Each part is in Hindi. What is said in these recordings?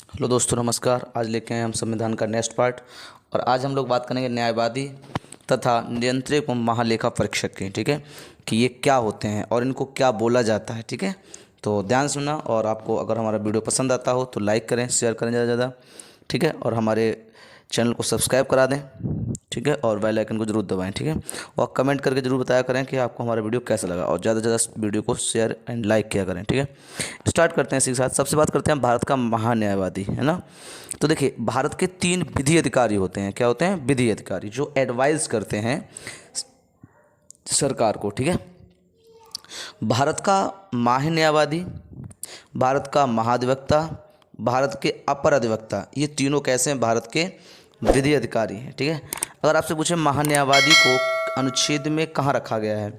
हेलो दोस्तों, नमस्कार। आज लेके आए हम संविधान का नेक्स्ट पार्ट। और आज हम लोग बात करेंगे न्यायवादी तथा नियंत्रक व महालेखा परीक्षक की। ठीक है, कि ये क्या होते हैं और इनको क्या बोला जाता है। ठीक है, तो ध्यान सुनना। और आपको अगर हमारा वीडियो पसंद आता हो तो लाइक करें, शेयर करें ज़्यादा से ज़्यादा। ठीक है, और हमारे चैनल को सब्सक्राइब करा दें। ठीक है, और बेल आइकन को जरूर दबाएं। ठीक है, और कमेंट करके जरूर बताया करें कि आपको हमारा वीडियो कैसा लगा, और ज़्यादा से ज़्यादा वीडियो को शेयर एंड लाइक किया करें। ठीक है, स्टार्ट करते हैं इसी के साथ। सबसे बात करते हैं भारत का महान्यायवादी, है ना। तो देखिए, भारत के 3 विधि अधिकारी होते हैं। क्या होते हैं? विधि अधिकारी, जो एडवाइस करते हैं सरकार को। ठीक है, भारत का महान्यायवादी, भारत का महाधिवक्ता, भारत के अपर अधिवक्ता, ये तीनों कैसे हैं? भारत के विधि अधिकारी हैं। ठीक है, अगर आपसे पूछे महान्यायवादी को अनुच्छेद में कहाँ रखा गया है,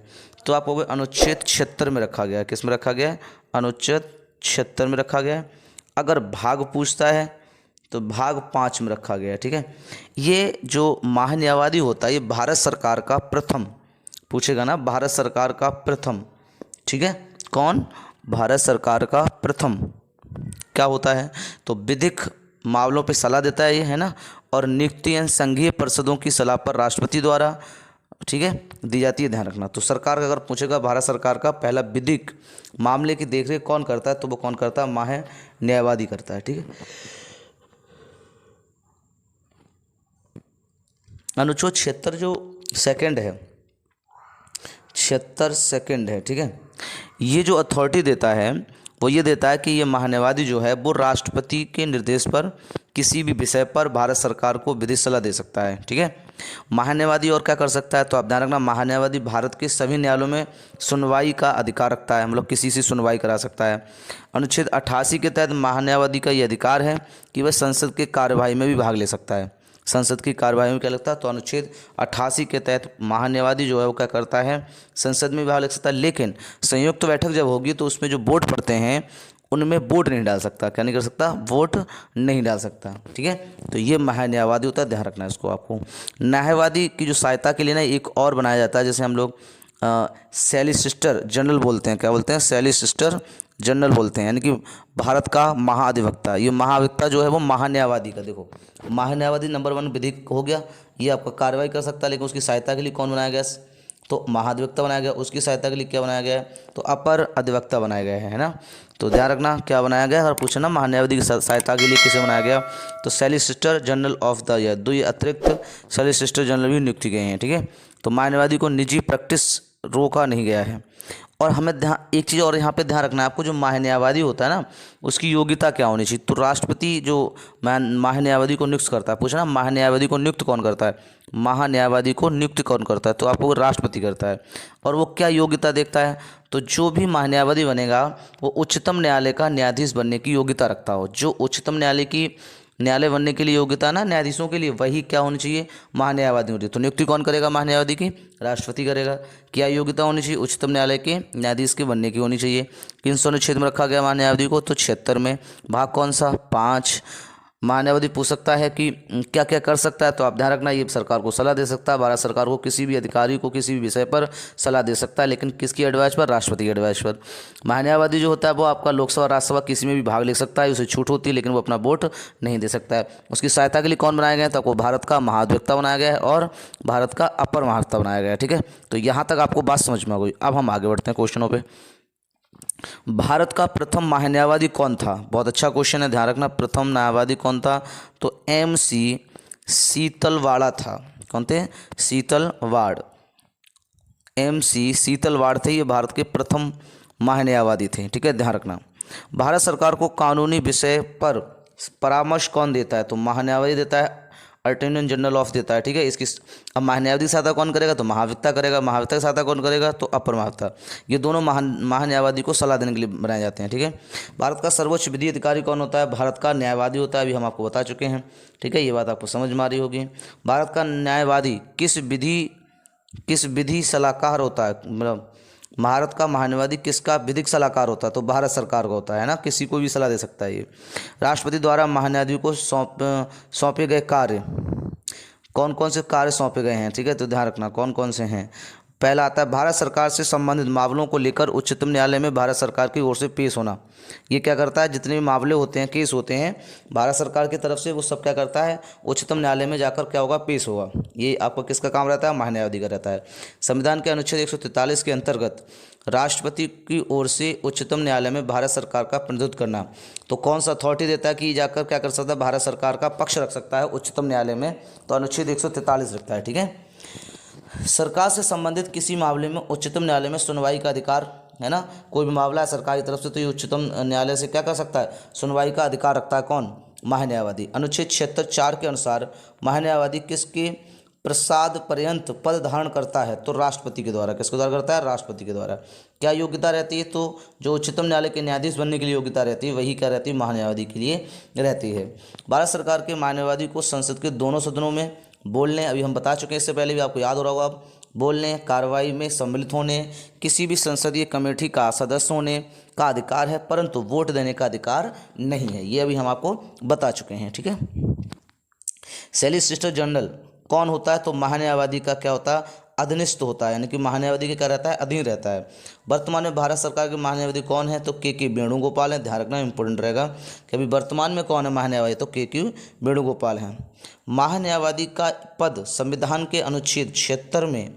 तो आप कहोगे अनुच्छेद 76 में रखा गया है। किस में रखा गया है? अनुच्छेद 76 में रखा गया है। अगर भाग पूछता है तो भाग 5 में रखा गया है। ठीक है, ये जो महान्यायवादी होता है ये भारत सरकार का प्रथम, पूछेगा ना, भारत सरकार का प्रथम। ठीक है, कौन? भारत सरकार का प्रथम क्या होता है? तो विधिक मामलों पे सलाह देता है ये, है ना। और नियुक्ति एवं संघीय परिषदों की सलाह पर राष्ट्रपति द्वारा, ठीक है, दी जाती है। ध्यान रखना। तो सरकार का अगर पूछेगा भारत सरकार का पहला विधिक मामले की देखरेख कौन करता है, तो वो कौन करता है? महान्यायवादी करता है। ठीक है, अनुच्छेद 76 जो सेकंड है, 76 सेकंड है। ठीक है, ये जो अथॉरिटी देता है वो ये देता है कि ये महान्यायवादी जो है वो राष्ट्रपति के निर्देश पर किसी भी विषय पर भारत सरकार को विधिक सलाह दे सकता है। ठीक है, महान्यायवादी और क्या कर सकता है? तो आप ध्यान रखना, महान्यायवादी भारत के सभी न्यायालयों में सुनवाई का अधिकार रखता है, मतलब किसी से सुनवाई करा सकता है। अनुच्छेद 88 के तहत महान्यायवादी का ये अधिकार है कि वह संसद के कार्यवाही में भी भाग ले सकता है। संसद की कार्यवाही में क्या लगता है? तो अनुच्छेद 88 के तहत महान्यायवादी जो है वो क्या करता है? संसद में भाग ले सकता है। लेकिन संयुक्त बैठक जब होगी तो उसमें जो वोट पड़ते हैं उनमें वोट नहीं डाल सकता। क्या नहीं कर सकता? वोट नहीं डाल सकता। ठीक है, तो ये महान्यायवादी होता है, ध्यान रखना है इसको आपको। न्यायवादी की जो सहायता के लिए ना एक और बनाया जाता है, जैसे हम लोग सॉलिसिटर जनरल बोलते हैं। क्या बोलते हैं? सॉलिसिटर जनरल बोलते हैं, यानी कि भारत का महाधिवक्ता। ये महाधिवक्ता जो है वो महान्यायवादी का, देखो, महान्यायवादी नंबर 1 विधिक हो गया, ये आपका कार्रवाई कर सकता है। लेकिन उसकी सहायता के लिए कौन बनाया गया? तो महाधिवक्ता बनाया गया। उसकी सहायता के लिए क्या बनाया गया है? तो अपर अधिवक्ता बनाया गया है ना। तो ध्यान रखना क्या बनाया गया है। और पूछना महान्यायवादी की सहायता के लिए किसे बनाया गया? तो solicitor general of the year, 2 अतिरिक्त सॉलिसिटर जनरल भी नियुक्त गए हैं। ठीक है, तो महान्यायवादी को निजी प्रैक्टिस रोका नहीं गया है। और हमें ध्यान, एक चीज़ और यहाँ पे ध्यान रखना है आपको, जो महान्यायवादी होता है ना उसकी योग्यता क्या होनी चाहिए। तो राष्ट्रपति जो महान्यायवादी को नियुक्त करता है, पूछना महान्यायवादी को नियुक्त कौन करता है? महान्यायवादी को नियुक्त कौन करता है? तो आपको राष्ट्रपति करता है। और वो क्या योग्यता देखता है? तो जो भी महान्यायवादी बनेगा वो उच्चतम न्यायालय का न्यायाधीश बनने की योग्यता रखता हो। जो उच्चतम न्यायालय बनने के लिए योग्यता ना न्यायाधीशों के लिए, वही क्या होनी चाहिए? महान्यायवादी होती है। तो नियुक्ति कौन करेगा महान्यायवादी की? राष्ट्रपति करेगा। क्या योग्यता होनी चाहिए? उच्चतम न्यायालय के न्यायाधीश के बनने की होनी चाहिए। किन सा अनुच्छेद में रखा गया महान्यायवादी को? तो 76 में। भाग कौन सा? 5। महान्यायवादी पूछ सकता है कि क्या क्या कर सकता है, तो आप ध्यान रखना, ये सरकार को सलाह दे सकता है। भारत सरकार को किसी भी अधिकारी को किसी भी विषय पर सलाह दे सकता है, लेकिन किसकी एडवाइस पर? राष्ट्रपति की एडवाइस पर। महान्यायवादी जो होता है वो आपका लोकसभा राज्यसभा किसी में भी भाग ले सकता है, उसे छूट होती है, लेकिन वो अपना वोट नहीं दे सकता है। उसकी सहायता के लिए कौन बनाया गया है? तो आपको भारत का महाधिवक्ता बनाया गया है और भारत का अपर महाधिवक्ता बनाया गया है। ठीक है, तो यहाँ तक आपको बात समझ में आ गई। अब हम आगे बढ़ते हैं क्वेश्चनों पर। भारत का प्रथम महान्यायवादी कौन था? बहुत अच्छा क्वेश्चन है, ध्यान रखना। प्रथम न्यायवादी कौन था? तो MC सीतलवाड़ा था। कौन थे? सीतलवाड़। MC सीतलवाड़ थे, ये भारत के प्रथम महान्यायवादी थे। ठीक है, ध्यान रखना। भारत सरकार को कानूनी विषय पर परामर्श कौन देता है? तो महान्यायवादी देता है, अटॉर्नी जनरल ऑफ देता है। ठीक है, इसकी अब महान्यायवादी की सहायता कौन करेगा? तो महाधिवक्ता करेगा। महाधिवक्ता की सहायता कौन करेगा? तो अपर महाधिवक्ता। ये दोनों महान्यायवादी को सलाह देने के लिए बनाए जाते हैं। ठीक है, भारत का सर्वोच्च विधि अधिकारी कौन होता है? भारत का न्यायवादी होता है, अभी हम आपको बता चुके हैं। ठीक है, ये बात आपको समझ में आ रही होगी। भारत का न्यायवादी किस विधि सलाहकार होता है? मतलब भारत का महान्यायवादी किसका विधिक सलाहकार होता है? तो भारत सरकार का होता है ना, किसी को भी सलाह दे सकता है ये। राष्ट्रपति द्वारा महान्यायवादी को सौंपे गए कार्य, कौन कौन से कार्य सौंपे गए हैं? ठीक है, तो ध्यान रखना कौन कौन से हैं। पहला आता है भारत सरकार से संबंधित मामलों को लेकर उच्चतम न्यायालय में भारत सरकार की ओर से पेश होना। ये क्या करता है, जितने भी मामले होते हैं, केस होते हैं भारत सरकार की तरफ से, वो सब क्या करता है, उच्चतम न्यायालय में जाकर क्या होगा, पेश होगा। ये आपका किसका काम रहता है, महान्यायवादी का रहता है। संविधान के अनुच्छेद 143 के अंतर्गत राष्ट्रपति की ओर से उच्चतम न्यायालय में भारत सरकार का प्रतिनिधित्व करना। तो कौन सा अथॉरिटी देता है कि जाकर क्या कर सकता है, भारत सरकार का पक्ष रख सकता है उच्चतम न्यायालय में, तो अनुच्छेद 143 रखता है। ठीक है। सरकार से संबंधित किसी मामले में उच्चतम न्यायालय में सुनवाई का अधिकार है ना, कोई भी मामला है सरकारी तरफ से तो ये उच्चतम न्यायालय से क्या कर सकता है, सुनवाई का अधिकार रखता है कौन, महान्यायवादी। अनुच्छेद 76(4) के अनुसार महान्यायवादी किसके प्रसाद पर्यंत पद धारण करता है, तो राष्ट्रपति के द्वारा। किसके द्वारा करता है, राष्ट्रपति के द्वारा। क्या योग्यता रहती है, तो जो उच्चतम न्यायालय के न्यायाधीश बनने के लिए योग्यता रहती है वही क्या रहती है, महान्यायवादी के लिए रहती है। भारत सरकार के महान्यायवादी को संसद के दोनों सदनों में बोलने, अभी हम बता चुके हैं, इससे पहले भी आपको याद हो रहा होगा, अब बोलने, कार्रवाई में सम्मिलित होने, किसी भी संसदीय कमेटी का सदस्य होने का अधिकार है, परंतु वोट देने का अधिकार नहीं है। ये अभी हम आपको बता चुके हैं। ठीक है। सॉलिसिटर जनरल कौन होता है, तो महान्यायवादी का क्या होता है, अधीनस्थ होता है, यानी कि महान्यायवादी के क्या रहता है, अधीन रहता है। वर्तमान में भारत सरकार के महान्यायवादी कौन है, तो के वेणुगोपाल है। ध्यान रखना, इंपॉर्टेंट रहेगा कि अभी वर्तमान में कौन है महान्यायवादी, तो के वेणुगोपाल हैं। महान्यायवादी का पद संविधान के अनुच्छेद 76 में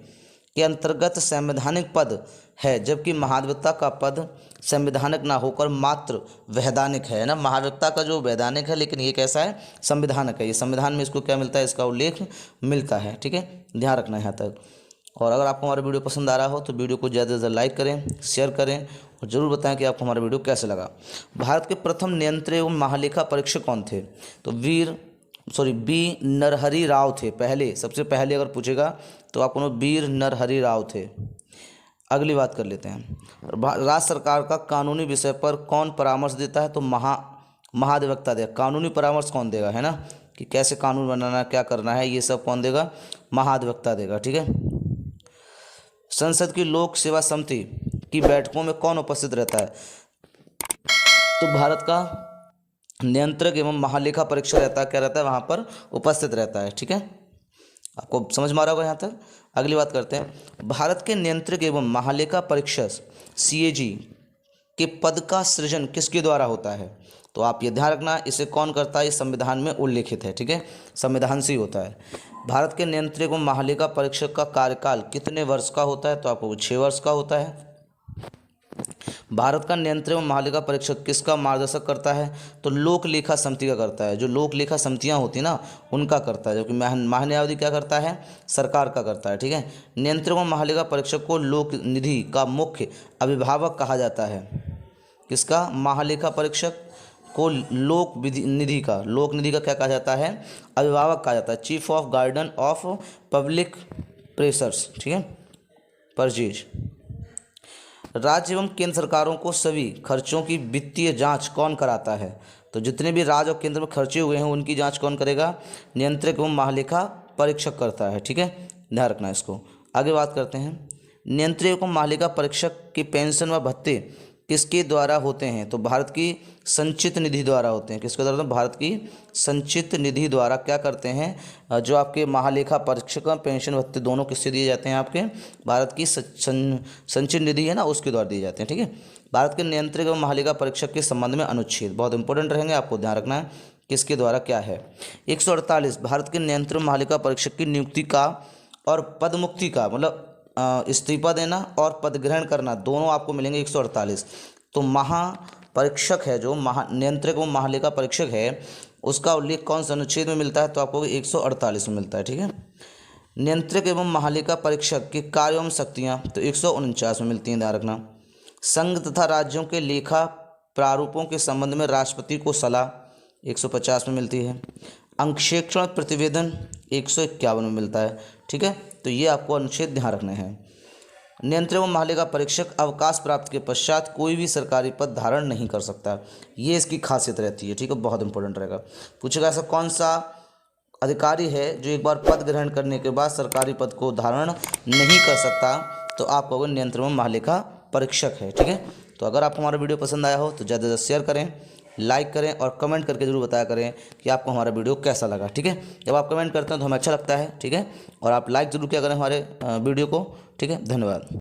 के अंतर्गत संवैधानिक पद है, जबकि महाधिवक्ता का पद संवैधानिक ना होकर मात्र वैधानिक है ना। महाधिवक्ता का जो वैधानिक है, लेकिन ये कैसा है, संविधानिक है। ये संविधान में इसको क्या मिलता है, इसका उल्लेख मिलता है। ठीक है, ध्यान रखना है यहाँ तक। और अगर आपको हमारा वीडियो पसंद आ रहा हो तो वीडियो को ज़्यादा से ज़्यादा लाइक करें, शेयर करें और ज़रूर बताएं कि आपको हमारा वीडियो कैसे लगा। भारत के प्रथम नियंत्रक एवं महालेखा परीक्षक कौन थे, तो बी नरहरि राव थे। पहले, सबसे पहले अगर पूछेगा तो आपको वीर नरहरि राव थे। अगली बात कर लेते हैं, राज्य सरकार का कानूनी विषय पर कौन परामर्श देता है, तो महाधिवक्ता देगा। कानूनी परामर्श कौन देगा, है ना, कि कैसे कानून बनाना, क्या करना है, ये सब कौन देगा, महाधिवक्ता देगा। ठीक है। संसद की लोक सेवा समिति की बैठकों में कौन उपस्थित रहता है, तो भारत का नियंत्रक एवं महालेखा परीक्षक रहता है, क्या रहता है, वहाँ पर उपस्थित रहता है। ठीक है, आपको समझ में आ रहा होगा यहाँ तक। अगली बात करते हैं, भारत के नियंत्रक एवं महालेखा परीक्षक CAG के पद का सृजन किसके द्वारा होता है, तो आप ये ध्यान रखना, इसे कौन करता है, ये संविधान में उल्लेखित है। ठीक है, संविधान से ही होता है। भारत के नियंत्रक एवं महालेखा परीक्षक का कार्यकाल कितने वर्ष का होता है, तो आपको 6 वर्ष का होता है। भारत का नियंत्रक एवं महालेखा परीक्षक किसका मार्गदर्शन करता है, तो लोक लेखा समिति का करता है। जो लोक लेखा समितियां होती हैं ना, उनका करता है, जबकि महान्यायवादी क्या करता है, सरकार का करता है। ठीक है। नियंत्रक एवं महालेखा परीक्षक को लोक निधि का मुख्य अभिभावक कहा जाता है। किसका, महालेखा परीक्षक को लोक निधि का क्या कहा जाता है, अभिभावक कहा जाता है। Chief of garden of public pressures, ठीक है, परचेज। राज्य एवं केंद्र सरकारों को सभी खर्चों की वित्तीय जांच कौन कराता है, तो जितने भी राज्य और केंद्र में खर्चे हुए हैं उनकी जांच कौन करेगा, नियंत्रक एवं महालेखा परीक्षक करता है। ठीक है, ध्यान रखना इसको। आगे बात करते हैं, नियंत्रक एवं महालेखा परीक्षक की पेंशन व भत्ते किसके द्वारा होते हैं, तो भारत की संचित निधि द्वारा होते हैं। किसके द्वारा, तो भारत की संचित निधि द्वारा क्या करते हैं, जो आपके महालेखा परीक्षक पेंशन भत्ते दोनों किससे दिए जाते हैं, आपके भारत की संचित निधि है ना, उसके द्वारा दिए जाते हैं। ठीक है। भारत के नियंत्रक एवं महालेखा परीक्षक के संबंध में अनुच्छेद बहुत इंपॉर्टेंट रहेंगे, आपको ध्यान रखना है किसके द्वारा क्या है। 148 भारत के नियंत्रक महालेखा परीक्षक की नियुक्ति का और पदमुक्ति का, मतलब इस्तीफा देना और पद ग्रहण करना, दोनों आपको मिलेंगे 148। तो महापरीक्षक है, जो नियंत्रक एवं महालेखा परीक्षक है, उसका उल्लेख कौन से अनुच्छेद में मिलता है, तो आपको 148 में मिलता है। ठीक है। नियंत्रक एवं महालेखा परीक्षक के कार्य एवं शक्तियाँ तो 149 में मिलती हैं, ध्यान रखना। संघ तथा राज्यों के लेखा प्रारूपों के संबंध में राष्ट्रपति को सलाह 150 में मिलती है। अंकेक्षण प्रतिवेदन 151 में मिलता है। ठीक है, तो ये आपको अनुच्छेद ध्यान रखने हैं। नियंत्रक एवं महालेखा परीक्षक अवकाश प्राप्त के पश्चात कोई भी सरकारी पद धारण नहीं कर सकता, ये इसकी खासियत रहती है। ठीक है, बहुत इंपॉर्टेंट रहेगा। पूछेगा ऐसा कौन सा अधिकारी है जो एक बार पद ग्रहण करने के बाद सरकारी पद को धारण नहीं कर सकता, तो आप कहोगे नियंत्रक एवं महालेखा परीक्षक है। ठीक है, तो अगर आपको हमारा वीडियो पसंद आया हो तो ज़्यादा से ज़्यादा शेयर करें लाइक करें और कमेंट करके ज़रूर बताया करें कि आपको हमारा वीडियो कैसा लगा। ठीक है, जब आप कमेंट करते हैं तो हमें अच्छा लगता है। ठीक है, और आप लाइक ज़रूर किया करें हमारे वीडियो को। ठीक है, धन्यवाद।